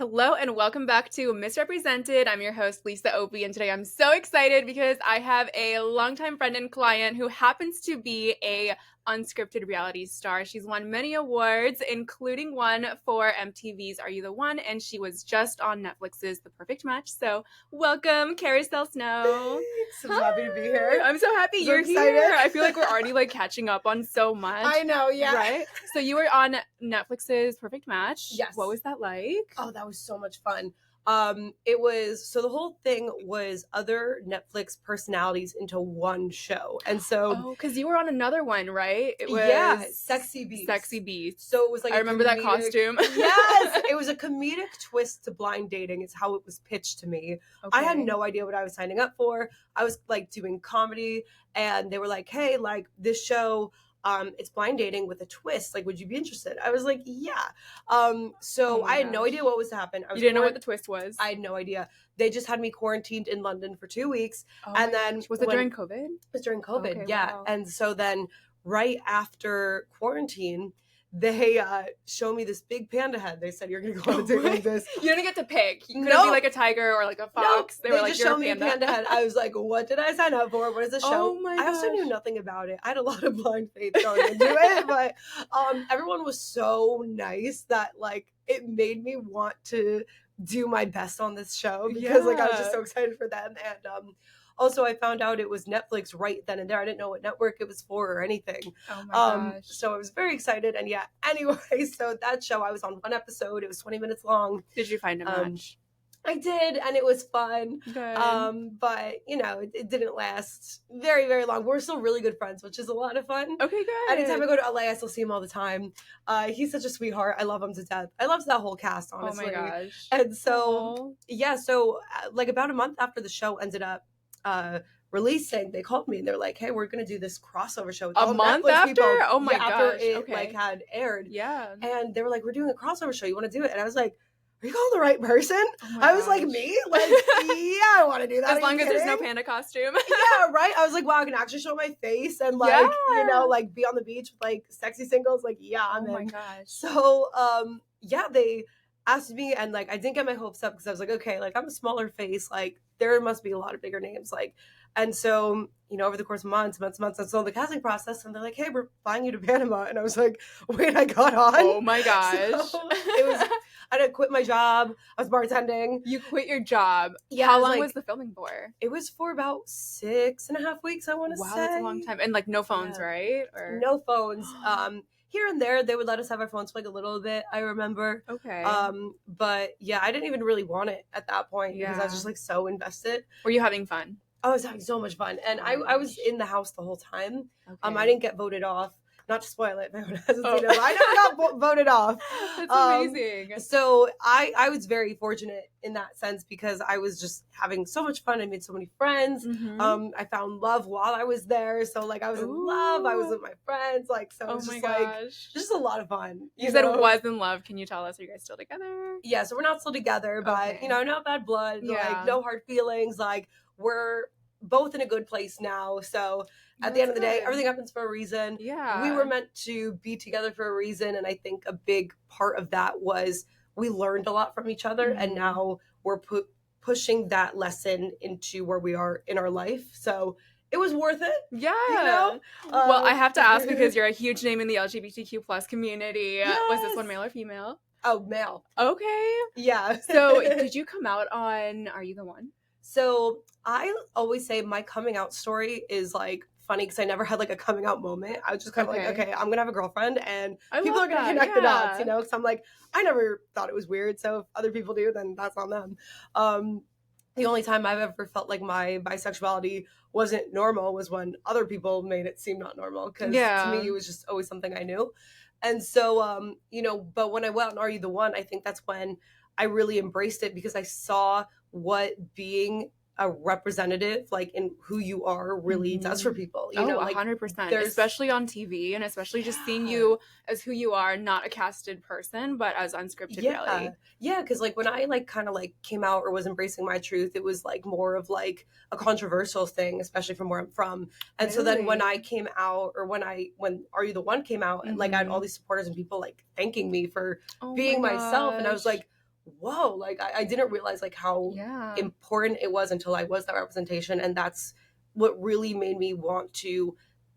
Hello and welcome back to Misrepresented. I'm your host, Lisa Opie, and today I'm so excited because I have a longtime friend and client who happens to be a unscripted reality star. She's won many awards, including one for MTV's Are You the One? And she was just on Netflix's The Perfect Match. So welcome, Kariselle Snow. Thanks. I'm happy to be here. I'm so happy So you're excited. here. I feel like we're already catching up on so much. I know, yeah. Right? So you were on Netflix's Perfect Match. Yes. What was that like? Oh, that was so much fun. The whole thing was other Netflix personalities into one show. And so because you were on another one, right? It was Sexy Beast. Sexy Beast. So it was I remember that costume. Yes, it was a comedic twist to blind dating. It's how it was pitched to me. Okay. I had no idea what I was signing up for. I was doing comedy, and they were like, "Hey, this show, it's blind dating with a twist. Would you be interested?" I was like, "Yeah." I had no idea what was to happen. You didn't know what the twist was? I had no idea. They just had me quarantined in London for 2 weeks. And then was it during COVID? It was during COVID, okay, yeah. Wow. And so then right after quarantine, they showed me this big panda head. They said, "You're going to go on a date like this." You didn't get to pick. You couldn't be a tiger or a fox. Nope. They just showed me a panda head. I was like, what did I sign up for? What is this show? Oh my gosh. I also knew nothing about it. I had a lot of blind faith going into it, but everyone was so nice that it made me want to do my best on this show because I was just so excited for them. And also, I found out it was Netflix right then and there. I didn't know what network it was for or anything. Oh my gosh. So I was very excited. And yeah, anyway, so that show, I was on one episode. It was 20 minutes long. Did you find a match? I did, and it was fun. Good. But, it didn't last very, very long. We're still really good friends, which is a lot of fun. Okay, good. Anytime I go to LA, I still see him all the time. He's such a sweetheart. I love him to death. I loved that whole cast, honestly. Oh my gosh. And so, about a month after the show ended up releasing, they called me and they're like, "Hey, we're gonna do this crossover show with a month Netflix after people." Oh my gosh. After it okay. had aired. Yeah. And they were like, "We're doing a crossover show, you want to do it?" And I was like, "Are you calling the right person?" I was like, "Me? Yeah, I want to do that." As long as there's no panda costume. Yeah, right. I was like, "Wow, I can actually show my face and be on the beach with sexy singles." I'm in. Oh my gosh. So they asked me, and I didn't get my hopes up because I was like, okay, I'm a smaller face, there must be a lot of bigger names, and so over the course of months, I saw the casting process, and they're like, "Hey, we're flying you to Panama," and I was like, "Wait, I got on?" Oh my gosh. So I had to quit my job. I was bartending. You quit your job. Yeah. How long was the filming for? It was for about 6.5 weeks, I want to say. Wow, that's a long time. And no phones, right? Or no phones. Here and there, they would let us have our phones for a little bit, I remember. Okay. But yeah, I didn't even really want it at that point because I was just so invested. Were you having fun? I was having so much fun. And I was in the house the whole time. Okay. I didn't get voted off. Not to spoil it, if anyone hasn't seen it, I never got voted off. That's amazing. So I was very fortunate in that sense because I was just having so much fun. I made so many friends. Mm-hmm. I found love while I was there. So I was in love. I was with my friends. So it was just a lot of fun. You said was in love. Can you tell us, are you guys still together? Yeah, so we're not still together, but not bad blood. Yeah. No hard feelings. We're both in a good place now. So at the end of the day, everything happens for a reason. Yeah. We were meant to be together for a reason. And I think a big part of that was we learned a lot from each other. Mm-hmm. And now we're pushing that lesson into where we are in our life. So it was worth it. Yeah. Well, I have to ask because you're a huge name in the LGBTQ plus community. Yes. Was this one male or female? Oh, male. Okay. Yeah. So did you come out on Are You the One? So I always say my coming out story is funny because I never had a coming out moment. I was just kind of okay, I'm gonna have a girlfriend and people are gonna connect the dots, because I'm I never thought it was weird. So if other people do, then that's on them. The only time I've ever felt like my bisexuality wasn't normal was when other people made it seem not normal because to me it was just always something I knew. And so but when I went on Are You the One, I think that's when I really embraced it because I saw what being a representative in who you are really does for people. 100%, especially on TV and especially just seeing you as who you are, not a casted person, but as unscripted reality. Yeah, because when I kind of came out or was embracing my truth, it was more of a controversial thing, especially from where I'm from. And so then when I came out or when Are You the One came out and I had all these supporters and people thanking me for being myself, and I was like, whoa, like I didn't realize like how important it was until I was that representation. And that's what really made me want to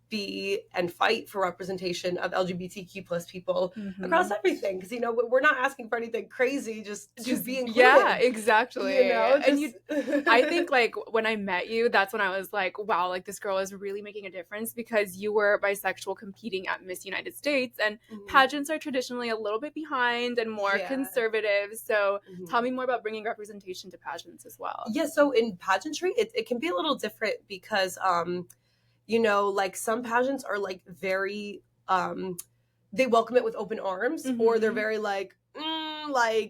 be and fight for representation of LGBTQ plus people across everything. Because, you know, we're not asking for anything crazy, just be included. Yeah, exactly. You know, and I think like when I met you, that's when I was like, wow, like this girl is really making a difference, because you were bisexual competing at Miss United States, and pageants are traditionally a little bit behind and more conservative. So tell me more about bringing representation to pageants as well. Yeah, so in pageantry, it can be a little different because you know, like some pageants are like very they welcome it with open arms, or they're very like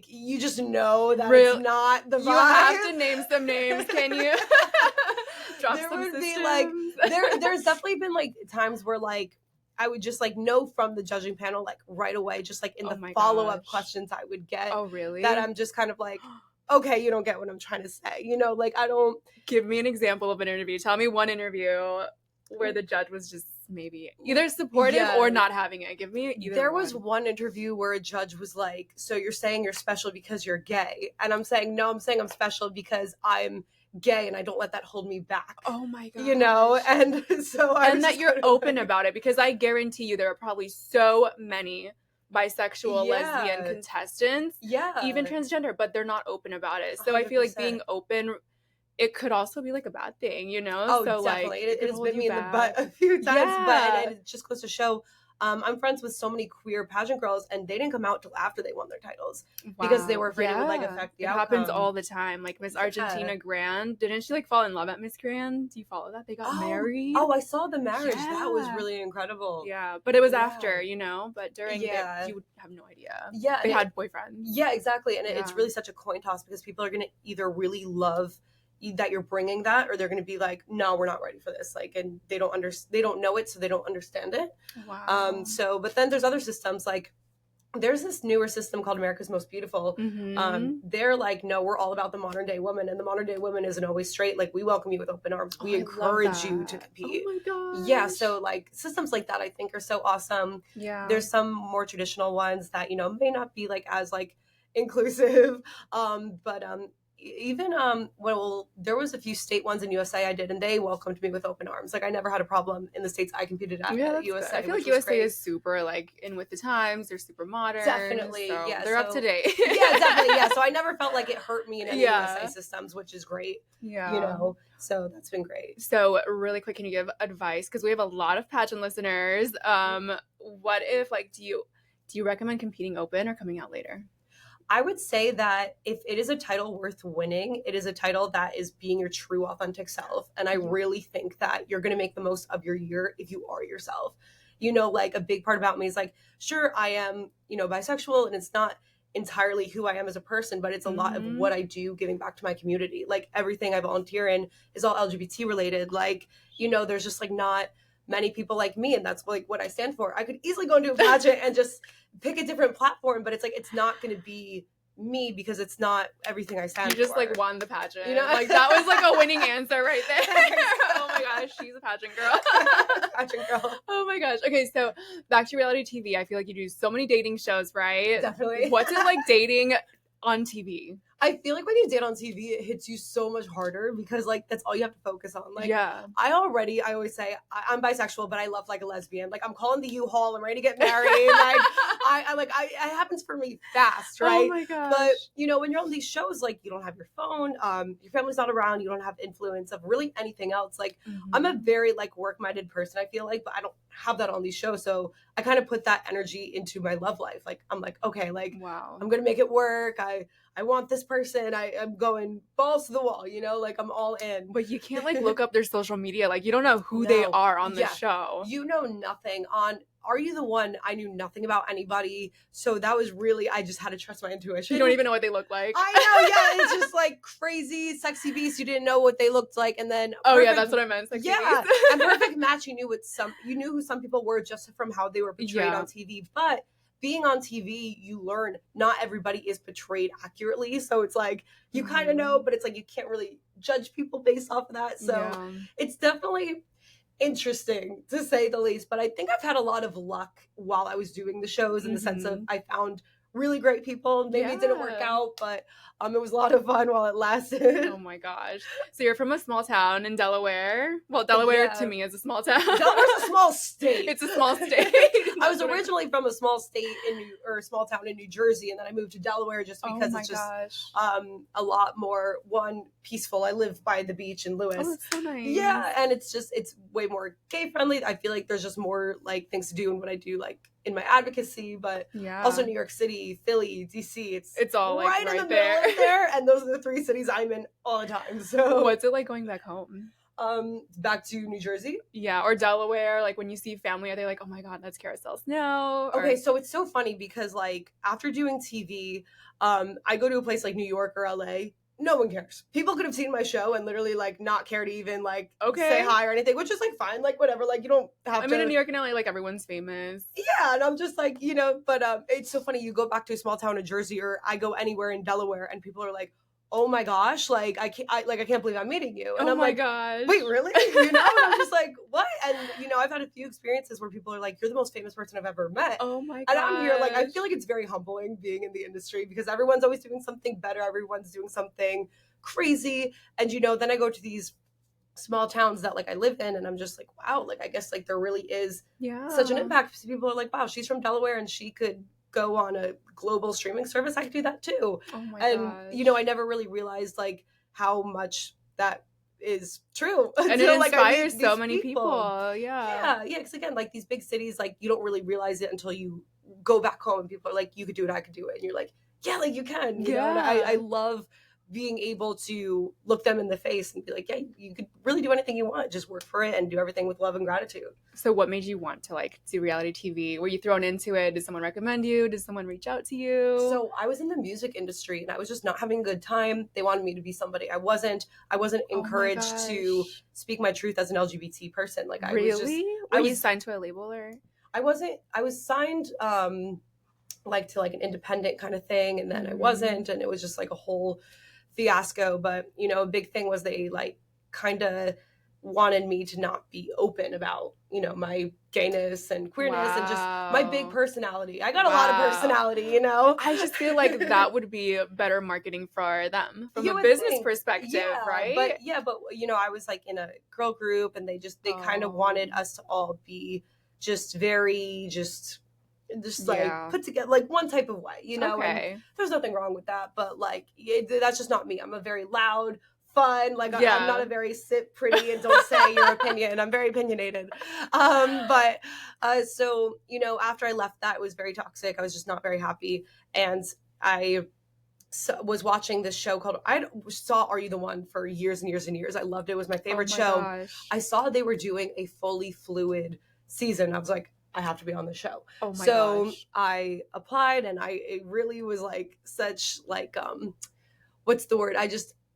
you just know that it's not the vibe. You have to name some names, can you? Drop there some would systems. Be like there's definitely been like times where like I would just like know from the judging panel like right away, just like in the follow-up questions I would get. Oh really? That I'm just kind of like, okay, you don't get what I'm trying to say, you know, like I don't. Give me an example of an interview. Tell me one interview where the judge was just maybe either supportive or not having it. Give me either. There was one interview where a judge was like, so you're saying you're special because you're gay? And I'm saying, no, I'm saying I'm special because I'm gay and I don't let that hold me back. Oh my god. You know, and so and that you're open about it, because I guarantee you there are probably so many bisexual, lesbian contestants, even transgender, but they're not open about it. So 100%. I feel like being open, it could also be like a bad thing, you know? Oh, so definitely. Like, it has bit me in the butt a few times, but it just goes to show. I'm friends with so many queer pageant girls, and they didn't come out till after they won their titles because they were afraid it would like affect the outcome. It happens all the time. Like Miss Argentina Grand, didn't she like fall in love at Miss Grand? Do you follow that? They got married. Oh, I saw the marriage. That was really incredible. Yeah, but it was after, you know. But during it, you would have no idea. Yeah, they had boyfriends. Yeah, exactly. And it's really such a coin toss, because people are going to either really love that you're bringing that, or they're going to be like, no, we're not ready for this, like, and they don't know it, so they don't understand it. Wow. So but then there's other systems, like there's this newer system called America's Most Beautiful. They're like, no, we're all about the modern day woman, and the modern day woman isn't always straight. Like, we welcome you with open arms. We encourage you to compete. Oh my gosh. Yeah, so like systems like that I think are so awesome. Yeah, there's some more traditional ones that, you know, may not be like as like inclusive, but even well, there was a few state ones in USA I did, and they welcomed me with open arms. Like, I never had a problem in the states I competed at USA. Good. I feel like USA is super like in with the times. They're super modern. Definitely, so yeah. They're up to date. Yeah, definitely, yeah. So I never felt like it hurt me in any USA systems, which is great. Yeah, you know. So that's been great. So really quick, can you give advice? Because we have a lot of pageant listeners. What if like do you recommend competing open or coming out later? I would say that if it is a title worth winning, it is a title that is being your true, authentic self. And I really think that you're going to make the most of your year if you are yourself. You know, like a big part about me is like, sure, I am, you know, bisexual, and it's not entirely who I am as a person, but it's a lot of what I do giving back to my community. Like, everything I volunteer in is all LGBT related. Like, you know, there's just like not many people like me, and that's like what I stand for. I could easily go into a pageant and just pick a different platform, but it's like, it's not going to be me because it's not everything I stand for. You just like won the pageant. You know, like that was like a winning answer right there. Oh my gosh, she's a pageant girl. Pageant girl. Oh my gosh. Okay, so back to reality TV. I feel like you do so many dating shows, right? Definitely. What's it like dating on TV? I feel like when you date on TV, it hits you so much harder because like that's all you have to focus on. Like, I always say I'm bisexual, but I love like a lesbian. Like, I'm calling the U-Haul. I'm ready to get married. Like, it happens for me fast, right? Oh my gosh. But you know, when you're on these shows, like, you don't have your phone, your family's not around, you don't have influence of really anything else. Like, I'm a very like work-minded person, I feel like, but I don't have that on these shows. So I kind of put that energy into my love life. Like, I'm like, okay, like, wow, I'm gonna make it work. I want this person. I'm going balls to the wall, you know, like I'm all in. But you can't like look up their social media. Like, you don't know who they are on the show. You know nothing on Are You the One? I knew nothing about anybody. So that was really, I just had to trust my intuition. You don't even know what they look like. I know, yeah. It's just like crazy, sexy beast. You didn't know what they looked like. And then that's what I meant. Sexy beast. And perfect match. You knew who some people were just from how they were portrayed on TV. But being on TV, you learn not everybody is portrayed accurately. So it's like, you kind of know, but it's like, you can't really judge people based off of that. So it's definitely interesting to say the least. But I think I've had a lot of luck while I was doing the shows in the sense of I found really great people. Maybe it didn't work out, but it was a lot of fun while it lasted. Oh my gosh. So you're from a small town in Delaware. Well, Delaware to me is a small town. Delaware's a small state. It's a small state. I was originally from a small state or a small town in New Jersey, and then I moved to Delaware just because it's just a lot more peaceful. I live by the beach in Lewis. Oh, that's so nice. Yeah, and it's way more gay friendly. I feel like there's just more like things to do in what I do, like in my advocacy, but also New York City, Philly, DC. It's all like right in the middle of there, and those are the 3 cities I'm in all the time. So what's it like going back home? Back to New Jersey? Yeah, or Delaware. Like when you see family, are they like, oh my God, that's Kariselle Snow? Okay, so it's so funny because like after doing TV, I go to a place like New York or LA. No one cares. People could have seen my show and literally like not care to even like say hi or anything, which is like fine, like whatever. Like you don't have to. I mean, in New York and LA, like everyone's famous. Yeah, and I'm just like, but it's so funny. You go back to a small town in Jersey, or I go anywhere in Delaware, and people are like, oh my gosh, like I can't believe I'm meeting you. And I'm like, gosh. Wait, really? And I'm just like, what? And I've had a few experiences where people are like, you're the most famous person I've ever met. Oh my gosh. And I'm here, like, I feel like it's very humbling being in the industry because everyone's always doing something better. Everyone's doing something crazy. And then I go to these small towns that like I live in, and I'm just like, wow, like I guess like there really is such an impact. People are like, wow, she's from Delaware and she could go on a global streaming service. I could do that too. Oh my gosh. I never really realized like how much that is true. And it inspires so many people. Yeah, because again, like these big cities, like you don't really realize it until you go back home and people are like, you could do it, I could do it. And you're like, yeah, like you can. You know? And I love being able to look them in the face and be like, yeah, you could really do anything you want. Just work for it and do everything with love and gratitude. So what made you want to like do reality TV? Were you thrown into it? Did someone recommend you? Did someone reach out to you? So I was in the music industry and I was just not having a good time. They wanted me to be somebody I wasn't. I wasn't encouraged to speak my truth as an LGBT person. Like I was just... Were you signed to a label or? I wasn't. I was signed like to like an independent kind of thing, and then I wasn't, and it was just like a whole fiasco. But a big thing was they like kind of wanted me to not be open about my gayness and queerness and just my big personality. I got a lot of personality. I just feel like that would be better marketing for them from a business perspective, right? But I was like in a girl group, and they kind of wanted us to all be just very like put together like one type of way, and there's nothing wrong with that, but like that's just not me. I'm a very loud, fun, like I'm not a very sit pretty and don't say your opinion. I'm very opinionated. So after I left that, it was very toxic. I was just not very happy, and I was watching this show called, I saw Are You the One for years and years and years. I loved it. It was my favorite show. Gosh. I saw they were doing a fully fluid season. I was like, I have to be on the show. Oh my gosh. I applied, and it really was like such like what's the word?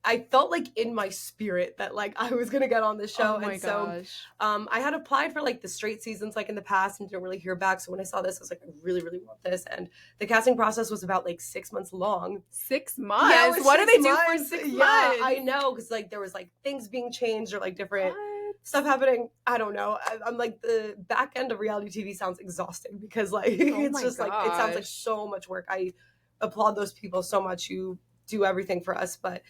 I felt like in my spirit that like I was gonna get on the show. Oh my gosh. I had applied for like the straight seasons like in the past and didn't really hear back. So when I saw this, I was like, I really, really want this. And the casting process was about like 6 months long. 6 months? Yeah, what do they do for 6 months? Yeah, I know, because like there was like things being changed or like different stuff happening. I don't know. I'm like, the back end of reality TV sounds exhausting because like it's just like it sounds like so much work. I applaud those people so much who do everything for us, but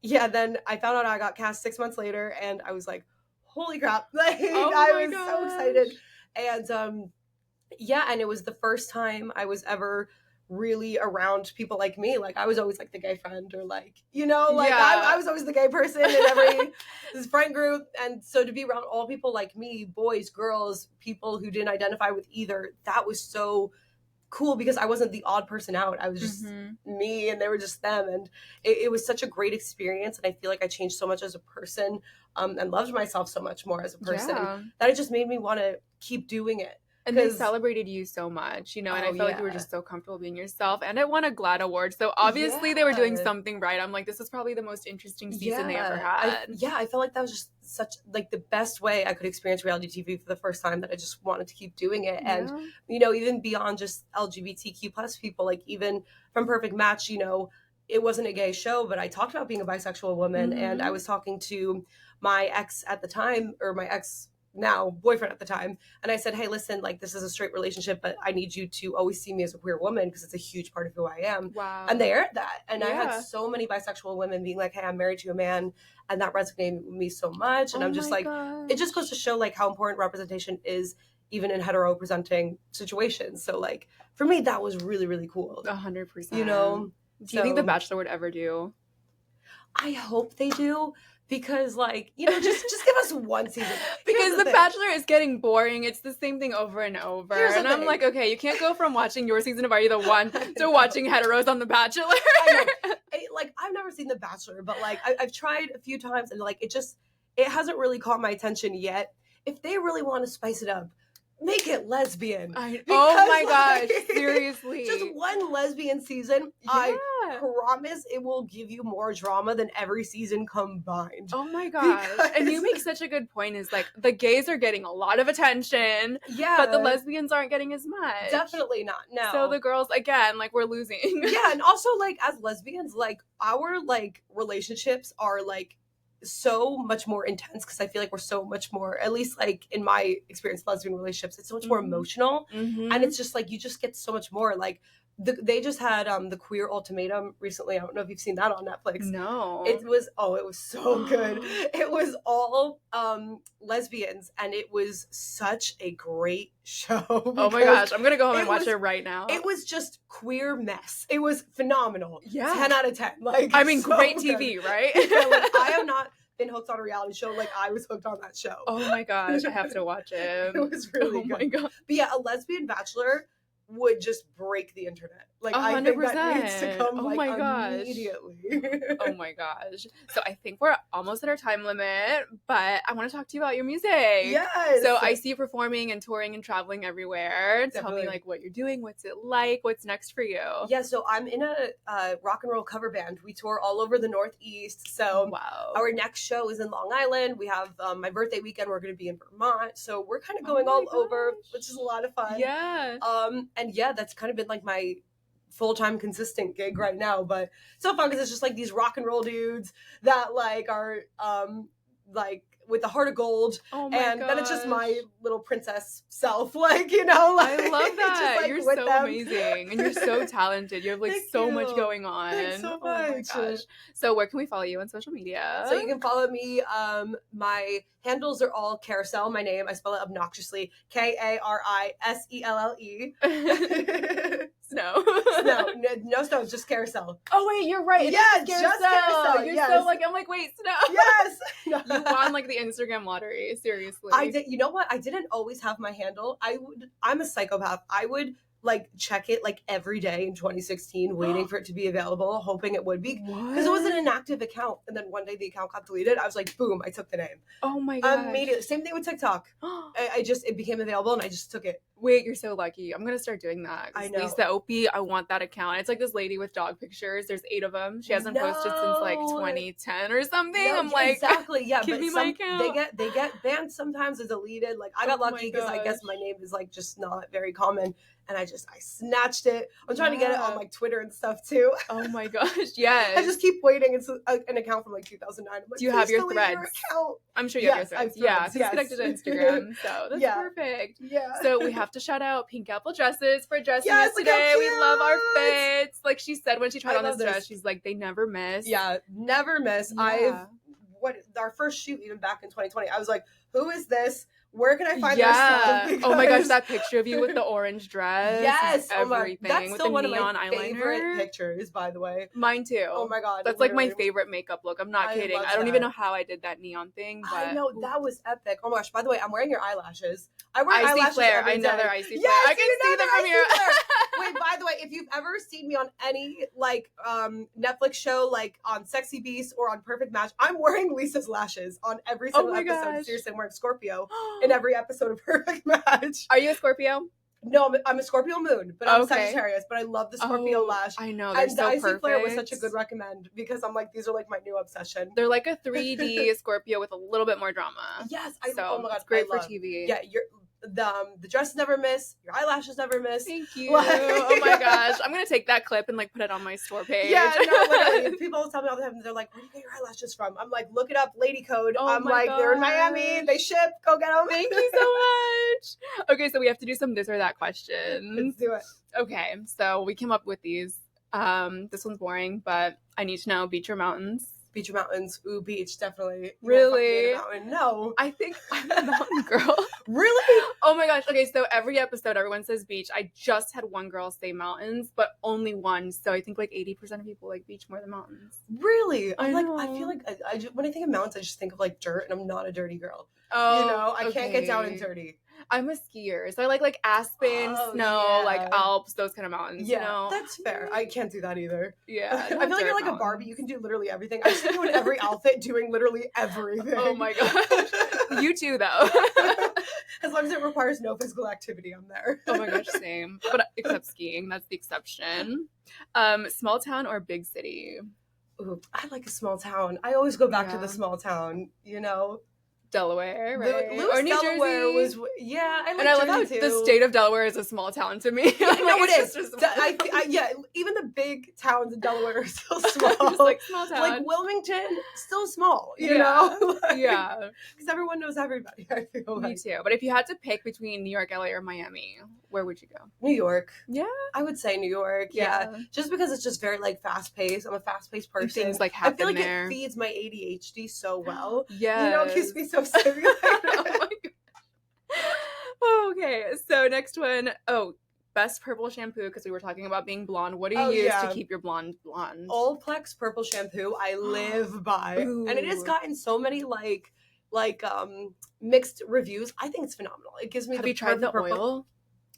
yeah, then I found out I got cast 6 months later, and I was like, holy crap. Like, I was so excited. And and it was the first time I was ever really around people like me. Like I was always like the gay friend, or like, I was always the gay person in every this friend group. And so to be around all people like me, boys, girls, people who didn't identify with either, that was so cool because I wasn't the odd person out. I was just me, and they were just them. And it was such a great experience. And I feel like I changed so much as a person, and loved myself so much more as a person, that it just made me want to keep doing it. And they celebrated you so much, and I felt like you were just so comfortable being yourself. And it won a GLAAD award. So obviously they were doing something right. I'm like, this is probably the most interesting season they ever had. I felt like that was just such like the best way I could experience reality TV for the first time, that I just wanted to keep doing it. And, even beyond just LGBTQ plus people, like even from Perfect Match, it wasn't a gay show, but I talked about being a bisexual woman. And I was talking to my ex at the time, or my ex now boyfriend at the time. And I said, hey, listen, like, this is a straight relationship, but I need you to always see me as a queer woman because it's a huge part of who I am. Wow. And they aired that. And I had so many bisexual women being like, hey, I'm married to a man. And that resonated with me so much. And I'm just like, it just goes to show like how important representation is even in hetero presenting situations. So like, for me, that was really, really cool. 100%. You know? Do you think The Bachelor would ever do? I hope they do. Because, like, you know, just give us one season. Because The Bachelor is getting boring. It's the same thing over and over. And I'm like, okay, you can't go from watching your season of Are You the One to watching heteros on The Bachelor. I know. Like, I've never seen The Bachelor, but, like, I've tried a few times, and, like, it hasn't really caught my attention yet. If they really want to spice it up, make it lesbian. Oh my gosh, seriously. Just one lesbian season, I promise it will give you more drama than every season combined. Oh my gosh. And you make such a good point, is like, the gays are getting a lot of attention, but the lesbians aren't getting as much. Definitely not, no. So the girls, again, like, we're losing. Yeah, and also, like, as lesbians, like, our, like, relationships are, like, so much more intense because I feel like we're so much more, at least like in my experience, lesbian relationships, it's so much more emotional, and it's just like you just get so much more. Like they just had the Queer Ultimatum recently. I don't know if you've seen that on Netflix. No. It was so good. It was all lesbians, and it was such a great show. Oh my gosh, I'm gonna go home and watch it right now. It was just queer mess. It was phenomenal. Yeah, 10 out of 10. Like, I mean, so great good. TV, right? Yeah, like, I have not been hooked on a reality show like I was hooked on that show. Oh my gosh, I have to watch it. It was really good. My god. But yeah, a lesbian bachelor would just break the internet. Like 100%. I think that needs to come immediately. Oh my gosh. So I think we're almost at our time limit, but I want to talk to you about your music. Yes. So I see you performing and touring and traveling everywhere. Definitely. Tell me, like, what you're doing, what's it like, what's next for you? Yeah, so I'm in a rock and roll cover band. We tour all over the Northeast. So our next show is in Long Island. We have my birthday weekend. We're going to be in Vermont. So we're kind of going all over, which is a lot of fun. Yeah. And yeah, that's kind of been like my full-time consistent gig right now, but so fun because it's just like these rock and roll dudes that like are like with the heart of gold, and then it's just my little princess self, like, you know, like, I love that. Just, like, you're so amazing, and you're so talented. You have like so much going on. Thanks so much. Oh my gosh. So where can we follow you on social media? So you can follow me. My handles are all Kariselle, my name. I spell it obnoxiously, Kariselle. Snow. No Snow, just Kariselle. Oh wait, you're right. Yeah, just Kariselle. You're so like, I'm like, wait, Snow. Yes. You won like the Instagram lottery. Seriously. I did. You know what? I didn't always have my handle. I'm a psychopath. I would like check it like every day in 2016, waiting for it to be available, hoping it would be, because it was an inactive account. And then one day the account got deleted. I was like, boom, I took the name. Oh my god. Immediately. Same thing with TikTok. It became available and I just took it. Wait, you're so lucky. I'm gonna start doing that. I know. Lisa Opie, I want that account. It's like this lady with dog pictures. There's 8 of them. She hasn't posted since like 2010 or something. I'm like, exactly, yeah. Give me my account. They get banned sometimes or deleted. Like I got lucky because I guess my name is like just not very common. And I snatched it. I'm trying to get it on like Twitter and stuff too. Oh my gosh, yes. I just keep waiting. It's an account from like 2009. I'm like, do you have your threads? I'm sure you have your threads. Yeah, because it's connected to Instagram. So that's perfect. Yeah. So we have to shout out PinkApple Dresses for dressing us today. We love our fits. Like she said when she tried on this dress, she's like, they never miss. Yeah, never miss. Yeah. Our first shoot even back in 2020, I was like, who is this? Where can I find their stuff? Because... Oh my gosh, that picture of you with the orange dress. Yes. Everything. That's with still the one neon of my favorite pictures, by the way. Mine too. Oh my god. That's like my favorite makeup look. I'm not kidding. I don't even know how I did that neon thing. But... I know, that was epic. Oh my gosh, by the way, I'm wearing your eyelashes. I wear icy eyelashes flare. every I know day. they're icy flare. Yes, I can see them from here. Wait, by the way, if you've ever seen me on any like Netflix show, like on Sexy Beast or on Perfect Match, I'm wearing Lisa's lashes on every single episode. Gosh. Seriously, I'm wearing Scorpio in every episode of Perfect Match. Are you a Scorpio? No, I'm a Scorpio moon, but I'm a Sagittarius. But I love the Scorpio lash. I know, they're so perfect. And the icy flare was such a good recommend because I'm like, these are like my new obsession. They're like a 3D Scorpio with a little bit more drama. Yes, oh my god, it's great for TV. Yeah, the dress never miss, your eyelashes never miss. Thank you. Like, oh my gosh, I'm gonna take that clip and like put it on my store page. Yeah, no, literally. People tell me all the time, they're like, where do you get your eyelashes from? I'm like, look it up, LadyCode. I'm like, they're in Miami, they ship, go get them. Thank you so much. Okay, so we have to do some this or that questions. Let's do it. Okay, so we came up with these. This one's boring, but I need to know beach or mountains. Beach or mountains? Ooh, beach, definitely. Really? No. I think I'm a mountain girl. Really? Oh my gosh. Okay, so every episode, everyone says beach. I just had one girl say mountains, but only one. So I think like 80% of people like beach more than mountains. Really? I feel like when I think of mountains, I just think of like dirt, and I'm not a dirty girl. Oh, you know, I can't get down and dirty. I'm a skier, so I like Aspen, snow, like Alps, those kind of mountains. Yeah, you know? That's fair. I can't do that either. Yeah, I feel like you're like a Barbie. You can do literally everything. I've seen you in every outfit doing literally everything. Oh my gosh. You too, though. As long as it requires no physical activity, I'm there. Oh my gosh, same. But except skiing, that's the exception. Small town or big city? Ooh, I like a small town. I always go back to the small town, you know. Delaware, right? Or New Delaware Jersey. I love how the state of Delaware is a small town to me. Yeah, no, it is. Yeah, even the big towns in Delaware are still small. Just like small town. Like Wilmington, still small, you know? Like, yeah. Because everyone knows everybody, I feel like. Me too. But if you had to pick between New York, LA, or Miami, where would you go? New York. Yeah. I would say New York, yeah. Just because it's just very, like, fast-paced. I'm a fast-paced person. Things, like, happen there. I feel like it feeds my ADHD so well. Yeah. You know, it keeps me so stimulated. Oh my God. Okay, so next one. Oh, best purple shampoo, because we were talking about being blonde. What do you use to keep your blonde? Olaplex purple shampoo. I live by. Ooh. And it has gotten so many mixed reviews. I think it's phenomenal. It gives me Have you tried the oil?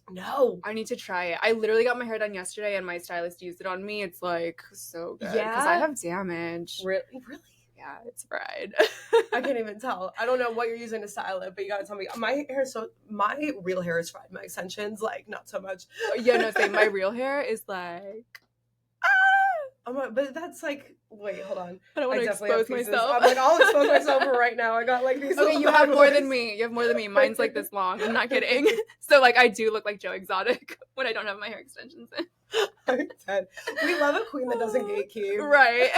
No. I need to try it. I literally got my hair done yesterday and my stylist used it on me. It's like so good. Yeah. Because I have damage. Really? Yeah, it's fried. I can't even tell. I don't know what you're using to style it, but you gotta tell me. My real hair is fried. My extensions, like, not so much. Yeah, no, same. My real hair is like, but that's like, wait, hold on. I don't want to expose myself. I'm like, I'll expose myself right now. I got like these. Okay, you have more than me. You have more than me. Mine's like this long. I'm not kidding. So like, I do look like Joe Exotic when I don't have my hair extensions in. I'm dead. We love a queen that doesn't gatekeep. Right.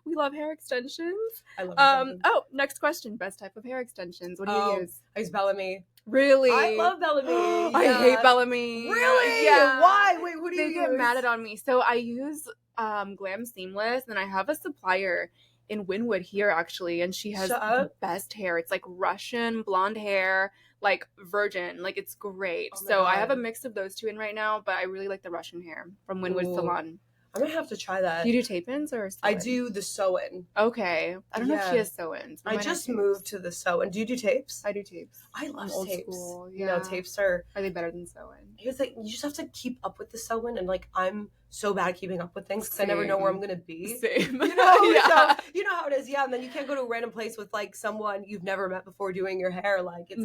We love hair extensions. I love extensions. Oh, next question. Best type of hair extensions. What do you use? I use Bellamy. Really? I love Bellamy. I hate Bellamy. Really? Yeah. Why? Wait, who do you use? They get mad at me. So I use Glam Seamless, and I have a supplier in Wynwood here actually, and she has the best hair. It's like Russian blonde hair, like virgin, like it's great. So I have a mix of those two in right now, but I really like the Russian hair from Wynwood Salon. I'm gonna have to try that. You do tape-ins or sew-ins? I do the sew-in. Okay. I don't know if she has sew-ins. I just moved to the sew-in. Do you do tapes? I do tapes. I love old tapes. School. Yeah. You know, tapes are they better than sew-in? Here's like, you just have to keep up with the sew-in, and like I'm so bad at keeping up with things because I never know where I'm gonna be. Same. You know? Yeah. So, you know how it is, yeah. And then you can't go to a random place with like someone you've never met before doing your hair. Like it's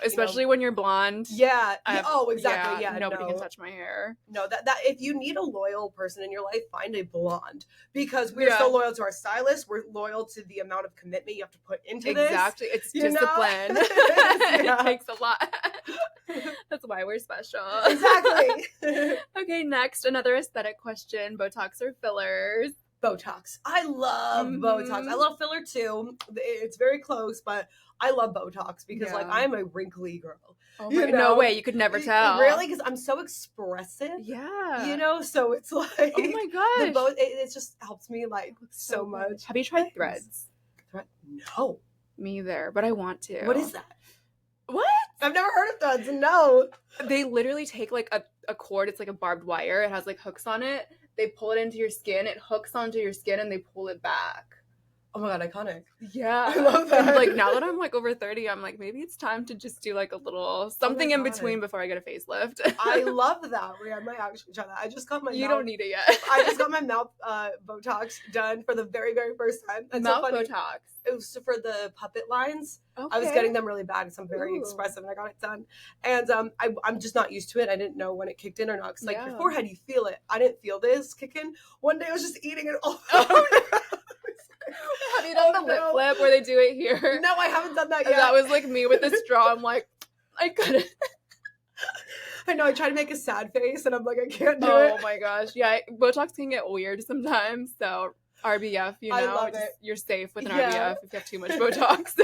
especially when you're blonde. Yeah. Exactly. Yeah. Nobody can touch my hair. No, that if you need a loyal person in your life, find a blonde, because we're so loyal to our stylist. We're loyal to the amount of commitment you have to put into this. Exactly. It's discipline. It takes a lot. That's why we're special. Exactly. Okay, next, another aesthetic question. Botox or fillers? Botox. I love Botox. I love filler too. It's very close, but I love Botox because like I'm a wrinkly girl. Oh my, no way, you could never tell. Really? Because I'm so expressive. Yeah. You know, so it's like, oh my gosh. It just helps me like so much. Have you tried threads? No. Me either, but I want to. What is that? What? I've never heard of threads. No. They literally take like a cord. It's like a barbed wire. It has like hooks on it. They pull it into your skin. It hooks onto your skin and they pull it back. Oh my God, iconic. Yeah. I love that. And like now that I'm like over 30, I'm like, maybe it's time to just do like a little something in between before I get a facelift. I love that. I might actually try that. I just got my You mouth, don't need it yet. I just got my mouth Botox done for the very, very first time. That's mouth so funny. Botox. It was for the puppet lines. Okay. I was getting them really bad because I'm very expressive, and I got it done. And I'm just not used to it. I didn't know when it kicked in or not. Because like your forehead, you feel it. I didn't feel this kick in. One day I was just eating it all. Have you done the lip flip where they do it here? No, I haven't done that yet. That was like me with the straw. I'm like, I couldn't. I know, I try to make a sad face, and I'm like, I can't do it. Oh my gosh. Yeah, Botox can get weird sometimes, so RBF, you know, I love it. You're safe with an RBF if you have too much Botox.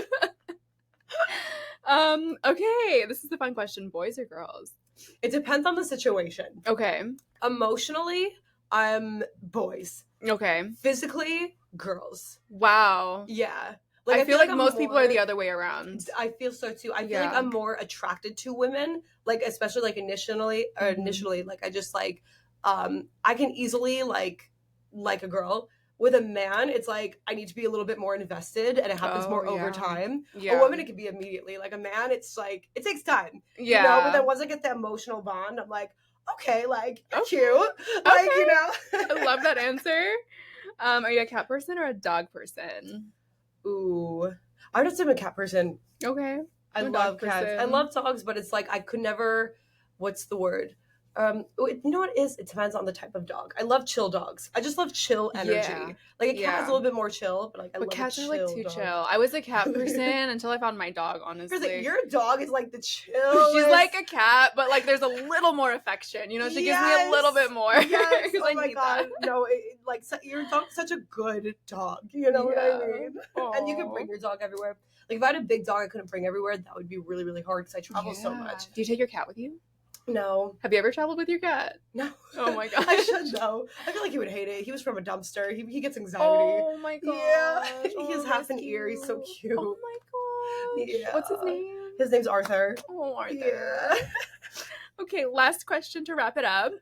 Okay, this is the fun question. Boys or girls? It depends on the situation. Okay. Emotionally, I'm boys. Okay. Physically, girls. Wow. Yeah. Like, I feel like most people are the other way around. I feel so too. I feel like I'm more attracted to women, like especially like initially, like I just like I can easily like a girl. With a man, it's like I need to be a little bit more invested, and it happens more over time. A woman, it can be immediately. Like a man, it's like it takes time. Yeah. You know, but then once I get the emotional bond, I'm like, okay, like you're cute. Like, you know. I love that answer. Are you a cat person or a dog person? Ooh, I'm just a cat person. Okay. I love cats. I love dogs, but it's like I could never. What's the word? You know what it is? It depends on the type of dog. I love chill dogs. I just love chill energy. Yeah. Like a cat is a little bit more chill, but like I love cats are like too chill. I was a cat person until I found my dog. Honestly, like, your dog is like the chill. She's like a cat, but like there's a little more affection. You know, she gives me a little bit more. Yes. Oh my god, no! Your dog's such a good dog. You know what I mean? Aww. And you can bring your dog everywhere. Like if I had a big dog I couldn't bring everywhere, that would be really, really hard because I travel so much. Do you take your cat with you? No. Have you ever traveled with your cat? No. Oh my gosh. I should though. I feel like he would hate it. He was from a dumpster. He gets anxiety. Oh my gosh. Yeah. He has half an ear. He's so cute. Oh my gosh. Yeah. What's his name? His name's Arthur. Oh, Arthur. Yeah. Okay, last question to wrap it up.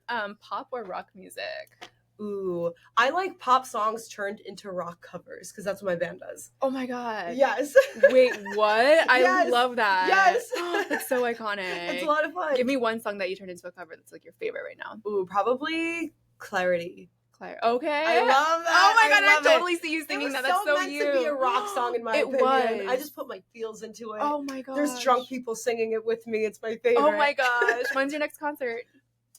Pop or rock music? Ooh, I like pop songs turned into rock covers because that's what my band does. Oh my god. Yes. Wait, what? I love that. Yes. It's so iconic. It's a lot of fun. Give me one song that you turned into a cover that's like your favorite right now. Ooh, probably Clarity. Okay. I love that. Oh my god, I totally see you singing that. That's so meant you. To be a rock song in my opinion. Was. I just put my feels into it. Oh my gosh. There's drunk people singing it with me. It's my favorite. Oh my gosh. When's your next concert?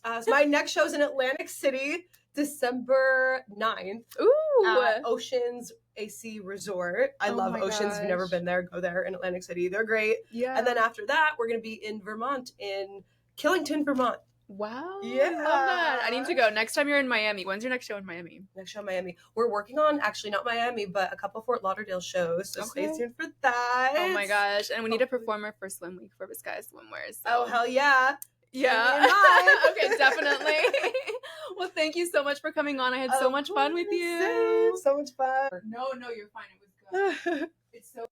So my next show's in Atlantic City, December 9th. Ooh. At Oceans AC Resort. I love Oceans. If you've never been there, go there in Atlantic City. They're great. Yeah. And then after that, we're going to be in Vermont, in Killington, Vermont. Wow. Yeah. I love that. I need to go. Next time you're in Miami. When's your next show in Miami? Next show in Miami. We're working on, actually not Miami, but a couple Fort Lauderdale shows. So stay tuned for that. Oh my gosh. And we need a performer for Swim Week for Bisexual Swimwear. So. Oh, hell yeah. Yeah. Okay, definitely. Well, thank you so much for coming on. I had so much fun with you. So much fun. No, you're fine. It was good. It's so